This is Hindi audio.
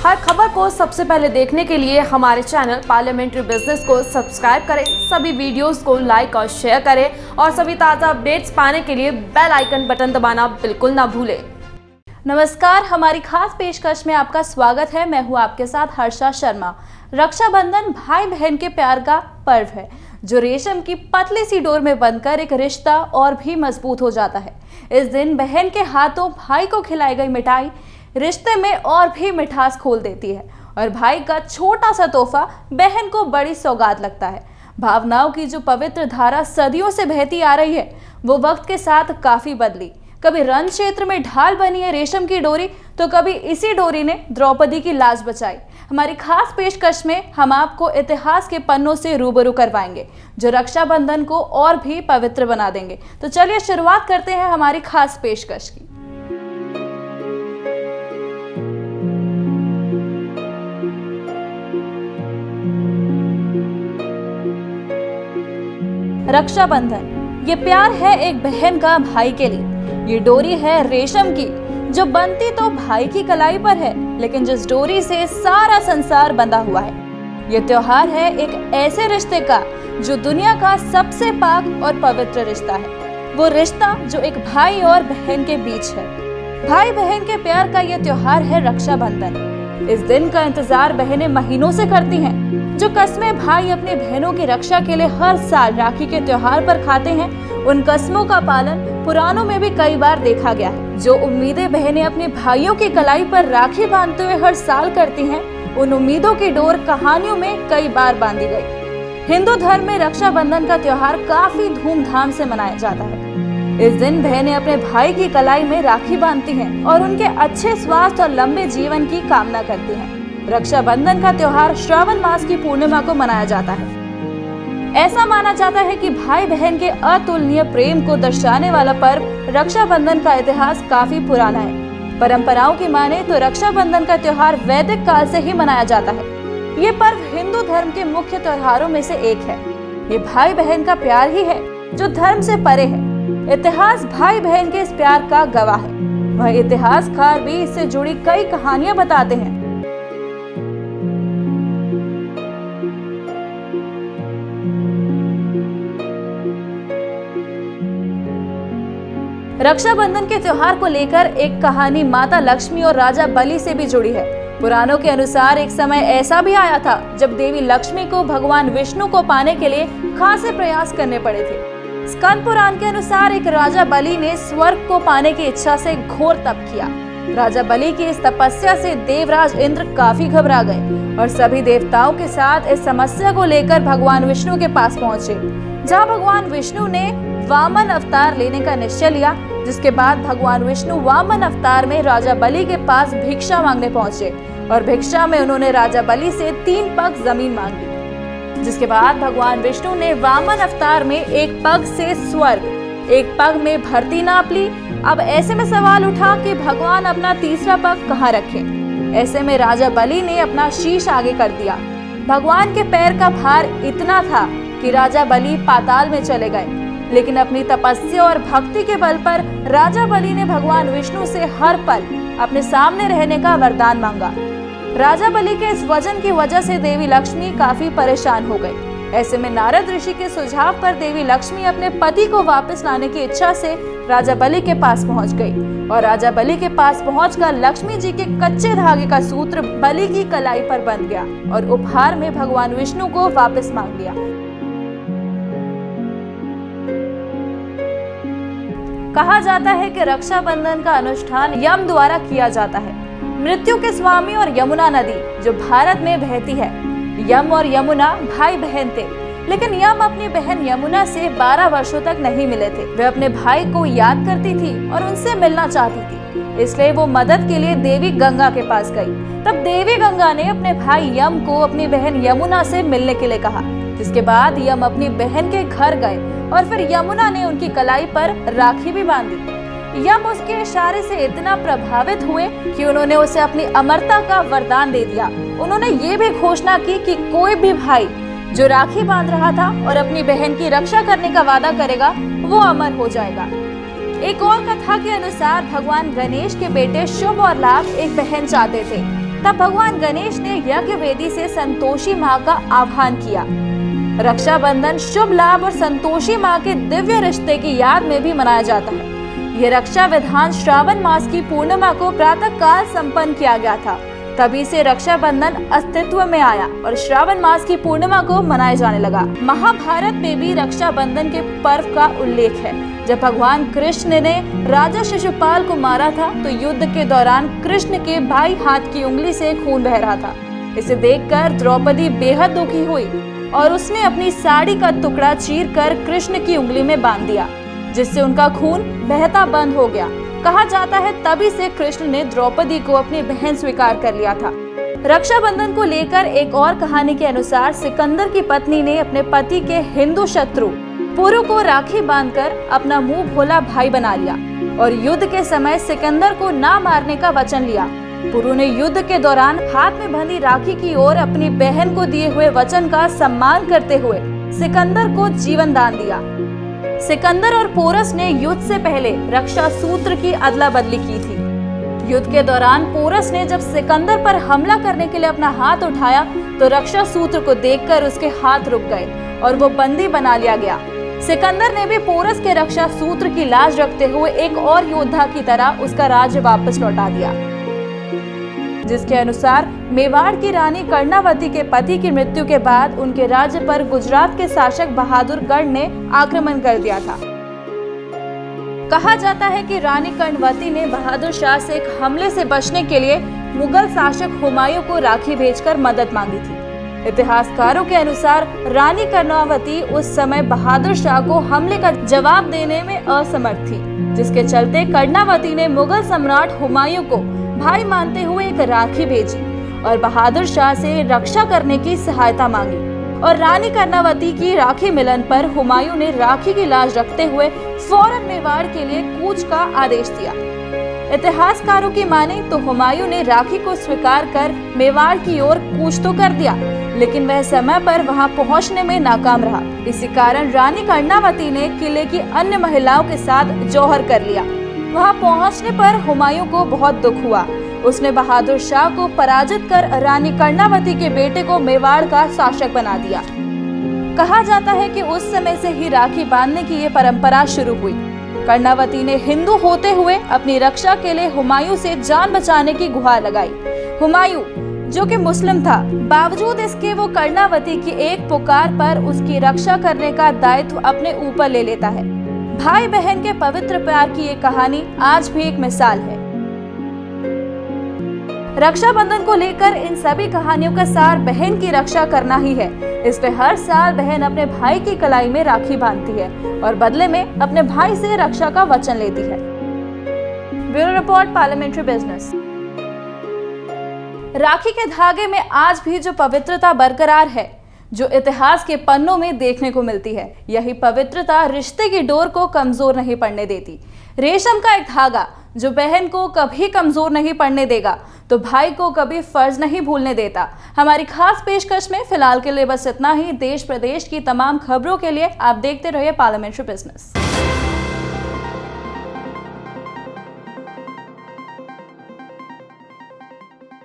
हर खबर को सबसे पहले देखने के लिए हमारे चैनल पार्लियामेंट्री बिजनेस को सब्सक्राइब करें, सभी वीडियोस को लाइक और शेयर करें और सभी ताज़ा अपडेट्स पाने के लिए बेल आइकन बटन दबाना बिल्कुल ना भूलें। नमस्कार, हमारी खास पेशकश में आपका स्वागत है। मैं हूँ आपके साथ हर्षा शर्मा। रक्षाबंधन भाई बहन के प्यार का पर्व है जो रेशम की पतली सी डोर में बंधकर एक रिश्ता और भी मजबूत हो जाता है। इस दिन बहन के हाथों भाई को खिलाई गई मिठाई रिश्ते में और भी मिठास खोल देती है और भाई का छोटा सा तोहफा बहन को बड़ी सौगात लगता है। भावनाओं की जो पवित्र धारा सदियों से बहती आ रही है वो वक्त के साथ काफी बदली। कभी रण क्षेत्र में ढाल बनी है रेशम की डोरी, तो कभी इसी डोरी ने द्रौपदी की लाज बचाई। हमारी खास पेशकश में हम आपको इतिहास के पन्नों से रूबरू करवाएंगे जो रक्षाबंधन को और भी पवित्र बना देंगे। तो चलिए शुरुआत करते हैं हमारी खास पेशकश की। रक्षाबंधन ये प्यार है एक बहन का भाई के लिए। ये डोरी है रेशम की जो बनती तो भाई की कलाई पर है, लेकिन जिस डोरी से सारा संसार बंधा हुआ है। ये त्योहार है एक ऐसे रिश्ते का जो दुनिया का सबसे पाक और पवित्र रिश्ता है। वो रिश्ता जो एक भाई और बहन के बीच है। भाई बहन के प्यार का ये त्योहार है रक्षाबंधन। इस दिन का इंतजार बहनें महीनों से करती हैं। जो कस्में भाई अपनी बहनों की रक्षा के लिए हर साल राखी के त्योहार पर खाते हैं, उन कस्मों का पालन पुराणों में भी कई बार देखा गया है। जो उम्मीदें बहनें अपने भाइयों की कलाई पर राखी बांधते हुए हर साल करती हैं, उन उम्मीदों की डोर कहानियों में कई बार बांधी गई। हिंदू धर्म में रक्षाबंधन का त्योहार काफी धूमधाम से मनाया जाता है। इस दिन बहनें अपने भाई की कलाई में राखी बांधती हैं और उनके अच्छे स्वास्थ्य और लंबे जीवन की कामना करती हैं। रक्षाबंधन का त्योहार श्रावण मास की पूर्णिमा को मनाया जाता है। ऐसा माना जाता है कि भाई बहन के अतुलनीय प्रेम को दर्शाने वाला पर्व रक्षाबंधन का इतिहास काफी पुराना है। परंपराओं की माने तो रक्षाबंधन का त्योहार वैदिक काल से ही मनाया जाता है। ये पर्व हिंदू धर्म के मुख्य त्योहारों में से एक है। ये भाई बहन का प्यार ही है जो धर्म से परे है। इतिहास भाई बहन के इस प्यार का गवाह है। वह इतिहासकार भी इससे जुड़ी कई कहानियां बताते हैं। रक्षाबंधन के त्योहार को लेकर एक कहानी माता लक्ष्मी और राजा बलि से भी जुड़ी है। पुराणों के अनुसार एक समय ऐसा भी आया था जब देवी लक्ष्मी को भगवान विष्णु को पाने के लिए खासे प्रयास करने पड़े थे। स्कंद पुराण के अनुसार एक राजा बलि ने स्वर्ग को पाने की इच्छा से घोर तप किया। राजा बलि की इस तपस्या से देवराज इंद्र काफी घबरा गए और सभी देवताओं के साथ इस समस्या को लेकर भगवान विष्णु के पास पहुंचे। जहां भगवान विष्णु ने वामन अवतार लेने का निश्चय लिया, जिसके बाद भगवान विष्णु वामन अवतार में राजा बलि के पास भिक्षा मांगने पहुंचे और भिक्षा में उन्होंने राजा बलि से 3 पग जमीन मांगी। जिसके बाद भगवान विष्णु ने वामन अवतार में एक पग से स्वर्ग, एक पग में धरती नाप ली। अब ऐसे में सवाल उठा कि भगवान अपना तीसरा पग कहाँ रखें। ऐसे में राजा बलि ने अपना शीश आगे कर दिया। भगवान के पैर का भार इतना था कि राजा बलि पाताल में चले गए, लेकिन अपनी तपस्या और भक्ति के बल पर राजा बलि ने भगवान विष्णु से हर पल अपने सामने रहने का वरदान मांगा। राजा बलि के इस वचन की वजह से देवी लक्ष्मी काफी परेशान हो गई। ऐसे में नारद ऋषि के सुझाव पर देवी लक्ष्मी अपने पति को वापस लाने की इच्छा से राजा बलि के पास पहुंच गई और राजा बलि के पास पहुंचकर लक्ष्मी जी के कच्चे धागे का सूत्र बलि की कलाई पर बंध गया और उपहार में भगवान विष्णु को वापस मांग लिया। कहा जाता है कि रक्षाबंधन का अनुष्ठान यम द्वारा किया जाता है। मृत्यु के स्वामी और यमुना नदी जो भारत में बहती है। यम और यमुना भाई बहन थे, लेकिन यम अपनी बहन यमुना से 12 वर्षों तक नहीं मिले थे। वे अपने भाई को याद करती थी और उनसे मिलना चाहती थी, इसलिए वो मदद के लिए देवी गंगा के पास गई। तब देवी गंगा ने अपने भाई यम को अपनी बहन यमुना से मिलने के लिए कहा, जिसके बाद यम अपनी बहन के घर गए और फिर यमुना ने उनकी कलाई पर राखी भी बांधी। यम उसके इशारे से इतना प्रभावित हुए कि उन्होंने उसे अपनी अमरता का वरदान दे दिया। उन्होंने ये भी घोषणा की कि कोई भी भाई जो राखी बांध रहा था और अपनी बहन की रक्षा करने का वादा करेगा वो अमर हो जाएगा। एक और कथा के अनुसार भगवान गणेश के बेटे शुभ और लाभ एक बहन चाहते थे। तब भगवान गणेश ने यज्ञ वेदी से संतोषी माँ का आह्वान किया। रक्षाबंधन शुभ लाभ और संतोषी माँ के दिव्य रिश्ते की याद में भी मनाया जाता है। ये रक्षा विधान श्रावण मास की पूर्णिमा को प्रातः काल संपन्न किया गया था। तभी से रक्षाबंधन अस्तित्व में आया और श्रावण मास की पूर्णिमा को मनाया जाने लगा। महाभारत में भी रक्षाबंधन के पर्व का उल्लेख है। जब भगवान कृष्ण ने राजा शिशुपाल को मारा था तो युद्ध के दौरान कृष्ण के भाई हाथ की उंगली से खून बह रहा था। इसे देखकर द्रौपदी बेहद दुखी हुई और उसने अपनी साड़ी का टुकड़ा चीरकर कृष्ण की उंगली में बांध दिया, जिससे उनका खून बहता बंद हो गया। कहा जाता है तभी से कृष्ण ने द्रौपदी को अपनी बहन स्वीकार कर लिया था। रक्षाबंधन को लेकर एक और कहानी के अनुसार सिकंदर की पत्नी ने अपने पति के हिंदू शत्रु पुरु को राखी बांधकर अपना मुंह भोला भाई बना लिया और युद्ध के समय सिकंदर को ना मारने का वचन लिया। पुरु ने युद्ध के दौरान हाथ में बंधी राखी की ओर अपनी बहन को दिए हुए वचन का सम्मान करते हुए सिकंदर को जीवन दान दिया। सिकंदर और पोरस ने युद्ध से पहले रक्षा सूत्र की अदला बदली की थी। युद्ध के दौरान पोरस ने जब सिकंदर पर हमला करने के लिए अपना हाथ उठाया तो रक्षा सूत्र को देखकर उसके हाथ रुक गए और वो बंदी बना लिया गया। सिकंदर ने भी पोरस के रक्षा सूत्र की लाज रखते हुए एक और योद्धा की तरह उसका राज्य वापस लौटा दिया, जिसके अनुसार मेवाड़ की रानी कर्णावती के पति की मृत्यु के बाद उनके राज्य पर गुजरात के शासक बहादुर गढ़ ने आक्रमण कर दिया था। कहा जाता है कि रानी कर्णावती ने बहादुर शाह से एक हमले से बचने के लिए मुगल शासक हुमायूं को राखी भेजकर मदद मांगी थी। इतिहासकारों के अनुसार रानी कर्णावती उस समय बहादुर शाह को हमले का जवाब देने में असमर्थ थी, जिसके चलते कर्णावती ने मुगल सम्राट हुमायूं को भाई मानते हुए एक राखी भेजी और बहादुर शाह से रक्षा करने की सहायता मांगी। और रानी कर्णावती की राखी मिलन पर हुमायूं ने राखी की लाज रखते हुए फौरन मेवाड़ के लिए कूच का आदेश दिया। इतिहासकारों की माने तो हुमायूं ने राखी को स्वीकार कर मेवाड़ की ओर कूच तो कर दिया, लेकिन वह समय पर वहां पहुंचने में नाकाम रहा। इसी कारण रानी कर्णावती ने किले की अन्य महिलाओं के साथ जौहर कर लिया। वहां पहुंचने पर हुमायूं को बहुत दुख हुआ। उसने बहादुर शाह को पराजित कर रानी कर्णावती के बेटे को मेवाड़ का शासक बना दिया। कहा जाता है कि उस समय से ही राखी बांधने की ये परंपरा शुरू हुई। कर्णावती ने हिंदू होते हुए अपनी रक्षा के लिए हुमायूं से जान बचाने की गुहार लगाई। हुमायूं जो कि मुस्लिम था, बावजूद इसके वो कर्णावती की एक पुकार पर उसकी रक्षा करने का दायित्व अपने ऊपर ले लेता है। भाई बहन के पवित्र प्यार की ये कहानी आज भी एक मिसाल है। रक्षाबंधन को लेकर इन सभी कहानियों का सार बहन की रक्षा करना ही है। इसलिए हर साल बहन अपने भाई की कलाई में राखी बांधती है और बदले में अपने भाई से रक्षा का वचन लेती है। Bureau report, parliamentary business. राखी के धागे में आज भी जो पवित्रता बरकरार है, जो इतिहास के पन्नों में देखने को मिलती है, यही पवित्रता रिश्ते की डोर को कमजोर नहीं पड़ने देती। रेशम का एक धागा जो बहन को कभी कमजोर नहीं पड़ने देगा, तो भाई को कभी फर्ज नहीं भूलने देता। हमारी खास पेशकश में फिलहाल के लिए बस इतना ही। देश प्रदेश की तमाम खबरों के लिए आप देखते रहिए पार्लियामेंट्री बिजनेस।